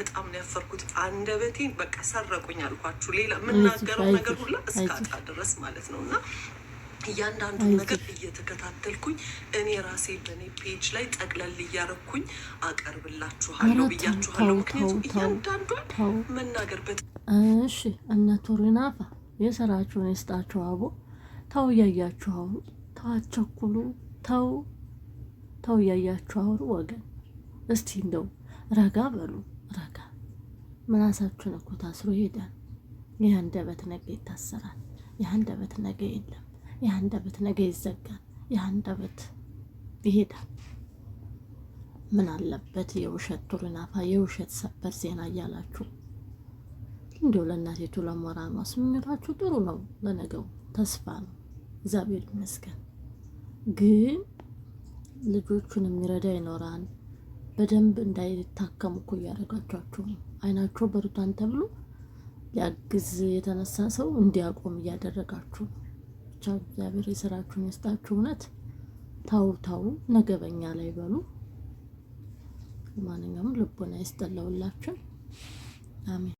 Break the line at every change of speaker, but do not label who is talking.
በጣም ነው ያፈርኩት። አንደበቴን በቃ ሰረቁኝ አልኳችሁ። ሌላ የምናገረው ነገር ሁላ እስካጣ ድረስ ማለት ነው። እና እያንዳንዱን ነገር እየተከታተልኩኝ እኔ ራሴ በእኔ ፔጅ ላይ ጠቅለል እያረኩኝ አቀርብላችኋለሁ ብያችኋለሁ። ምክንያቱም እያንዳንዷን መናገርበት
እሺ እነ ቱሪናፋ የሰራችሁን ይስጣችሁ። አቦ ተው እያያችሁ አውሩ፣ ተው አትቸኩሉ፣ ተው እያያችሁ አውሩ ወገን። እስቲ እንደው ረጋ በሉ ረጋ። ምላሳችሁን እኮ ታስሮ ይሄዳል። የአንደበት ነገ ይታሰራል። የአንደበት ነገ የለም። የአንደበት ነገ ይዘጋል። የአንደበት ይሄዳል። ምን አለበት የውሸት ቱሪናፋ የውሸት ሰበር ዜና እያላችሁ እንደው ለእናቴቱ ለሞራኗ ስምኝታችሁ ጥሩ ነው። ለነገው ተስፋ ነው። እግዚአብሔር ይመስገን። ግን ልጆቹን የሚረዳ ይኖራል። በደንብ እንዳይታከሙ እኮ እያደረጋችሁ ነው። አይናቸው በርቷን ተብሎ ሊያግዝ የተነሳ ሰው እንዲያቆም እያደረጋችሁ ነው። ብቻ እግዚአብሔር የስራችሁን ይስጣችሁ። እውነት ታው ነገ በኛ ላይ በሉ። ማንኛውም ልቦና ይስጠላውላችሁ። አሜን።